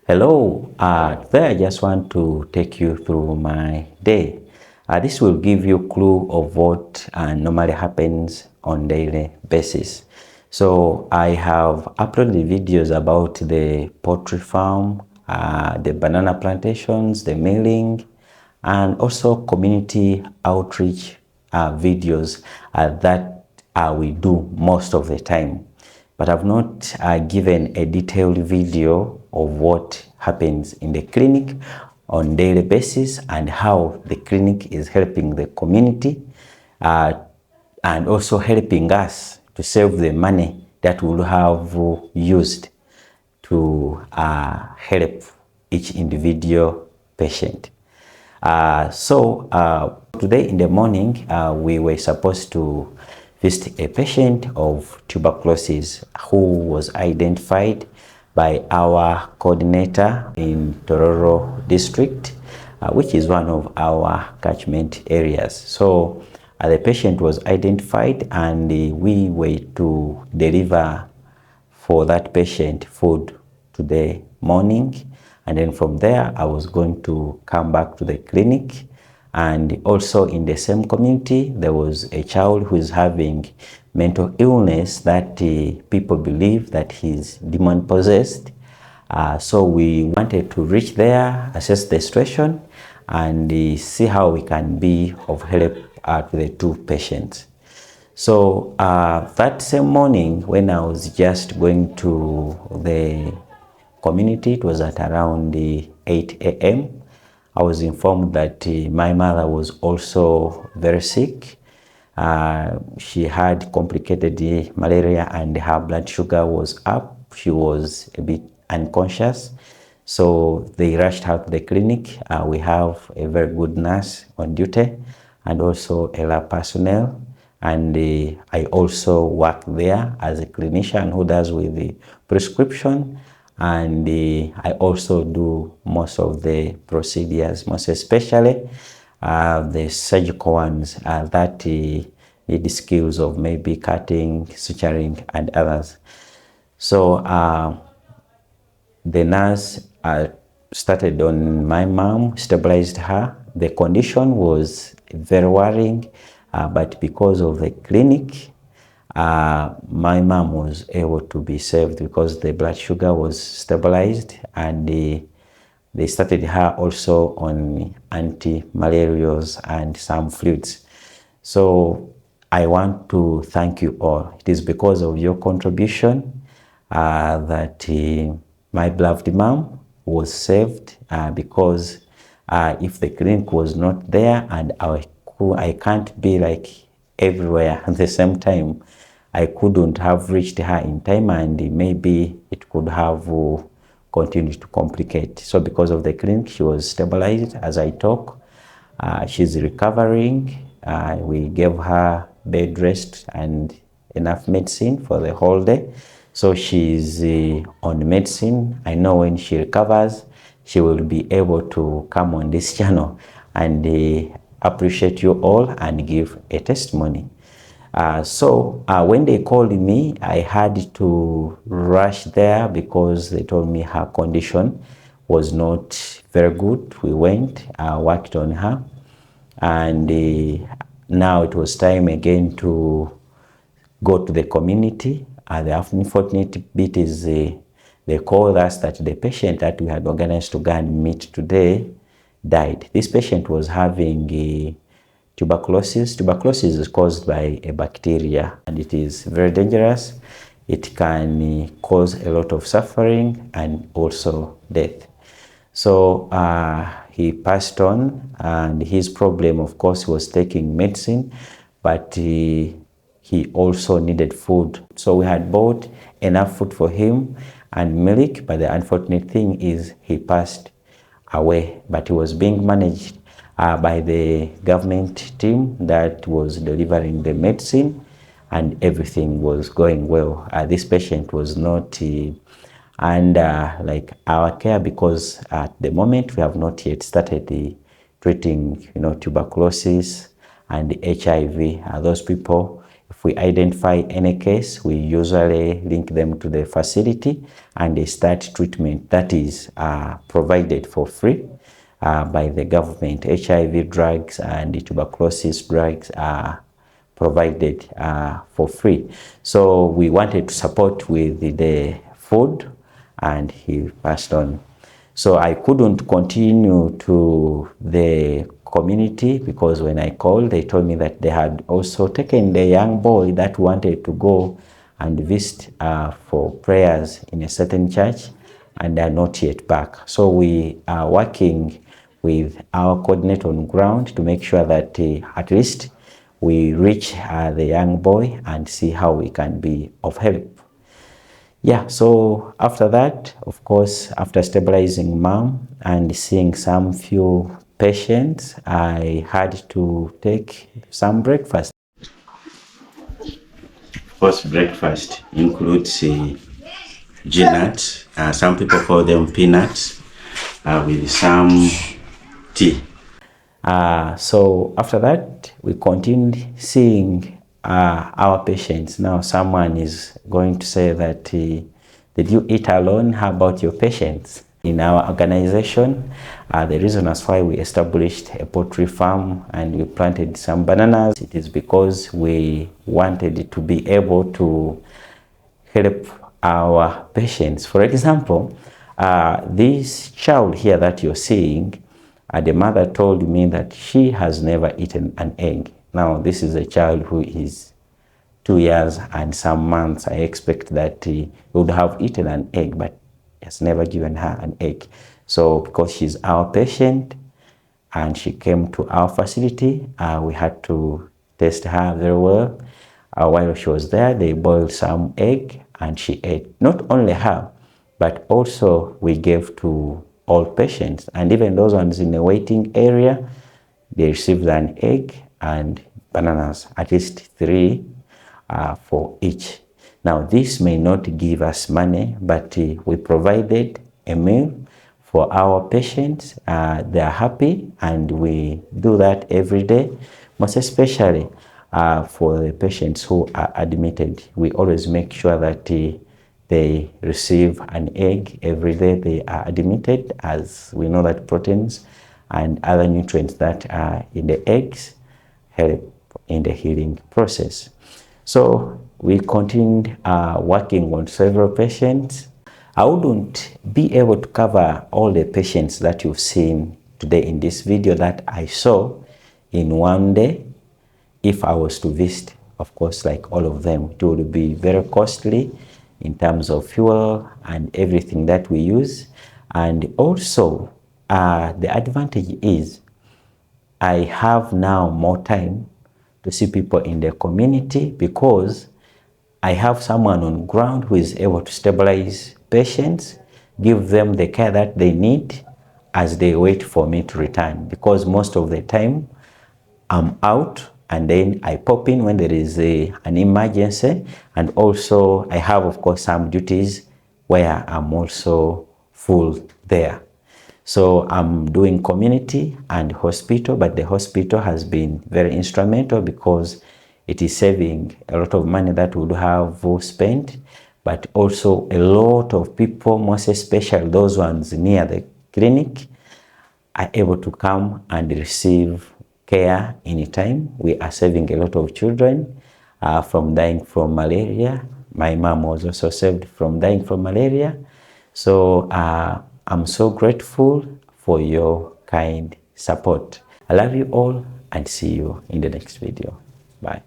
Hello, today I just want to take you through my day. This will give you a clue of what normally happens on daily basis. So I have uploaded videos about the poultry farm, the banana plantations, the milling, and also community outreach videos that we do most of the time. But I've not given a detailed video of what happens in the clinic on daily basis and how the clinic is helping the community and also helping us to save the money that we'll have used to help each individual patient. Today in the morning, we were supposed to visit a patient of tuberculosis who was identified by our coordinator in Tororo district, which is one of our catchment areas. So the patient was identified and we were to deliver for that patient food today morning, and then from there I was going to come back to the clinic. And also in the same community there was a child who is having mental illness that people believe that he's demon possessed. So we wanted to reach there, assess the situation, and see how we can be of help to the two patients. So that same morning, when I was just going to the community, it was at around 8 a.m. I was informed that my mother was also very sick. She had complicated malaria and her blood sugar was up. She was a bit unconscious. So they rushed her to the clinic. We have a very good nurse on duty and also a lab personnel. And I also work there as a clinician who does with the prescription, and I also do most of the procedures, most especially the surgical ones that need the skills of maybe cutting, suturing, and others. So the nurse started on my mom, stabilized her. The condition was very worrying. But because of the clinic, my mom was able to be saved because the blood sugar was stabilized, and they started her also on anti-malarials and some fluids. So I want to thank you all. It is because of your contribution that my beloved mom was saved, because if the clinic was not there and I can't be like everywhere at the same time, I couldn't have reached her in time, and maybe it could have continued to complicate. So because of the clinic, she was stabilized as I talk. She's recovering. We gave her bed rest and enough medicine for the whole day. So she's on medicine. I know when she recovers, she will be able to come on this channel and appreciate you all and give a testimony. When they called me, I had to rush there because they told me her condition was not very good. We went, worked on her, and now it was time again to go to the community. The unfortunate bit is they called us that the patient that we had organized to go and meet today died. This patient was having tuberculosis. Tuberculosis is caused by a bacteria, and it is very dangerous. It can cause a lot of suffering and also death. So he passed on, and his problem, of course, was taking medicine, but he also needed food. So we had bought enough food for him and milk, but the unfortunate thing is he passed away. But he was being managed by the government team that was delivering the medicine, and everything was going well. This patient was not under like our care because at the moment we have not yet started treating tuberculosis and HIV. Those people, if If we identify any case, we usually link them to the facility and they start treatment that is provided for free by the government. HIV drugs and tuberculosis drugs are provided for free. So we wanted to support with the food and he passed on. So I couldn't continue to the community because when I called, they told me that they had also taken the young boy that wanted to go and visit for prayers in a certain church and they are not yet back. So we are working with our coordinator on ground to make sure that at least we reach the young boy and see how we can be of help. Yeah, so after that, of course, after stabilizing mom and seeing some few patients, I had to take some breakfast. Of course, breakfast includes nuts. Some people call them peanuts with some tea. So after that, we continued seeing our patients. Now someone is going to say that, did you eat alone? How about your patients? In our organization, the reason as why we established a poultry farm and we planted some bananas, it is because we wanted to be able to help our patients. For example, this child here that you're seeing, the mother told me that she has never eaten an egg. Now, this is a child who is 2 years and some months. I expect that he would have eaten an egg, but has never given her an egg. So because she's our patient and she came to our facility, we had to test her very well. While she was there, they boiled some egg and she ate. Not only her, but also we gave to all patients, and even those ones in the waiting area, they received an egg and bananas, at least 3 for each. Now, this may not give us money, but we provided a meal for our patients. They are happy, and we do that every day, most especially for the patients who are admitted. We always make sure that they receive an egg every day they are admitted, as we know that proteins and other nutrients that are in the eggs help in the healing process. So we continued working on several patients. I wouldn't be able to cover all the patients that you've seen today in this video that I saw in one day. If I was to visit, of course, like all of them, it would be very costly in terms of fuel and everything that we use. And also, the advantage is I have now more time to see people in the community because I have someone on ground who is able to stabilize patients, give them the care that they need as they wait for me to return. Because most of the time, I'm out and then I pop in when there is an emergency. And also I have, of course, some duties where I'm also full there. So I'm doing community and hospital, but the hospital has been very instrumental because it is saving a lot of money that we would have spent, but also a lot of people, most especially those ones near the clinic, are able to come and receive care anytime. We are saving a lot of children from dying from malaria. My mom was also saved from dying from malaria. So I'm so grateful for your kind support. I love you all and see you in the next video. Bye.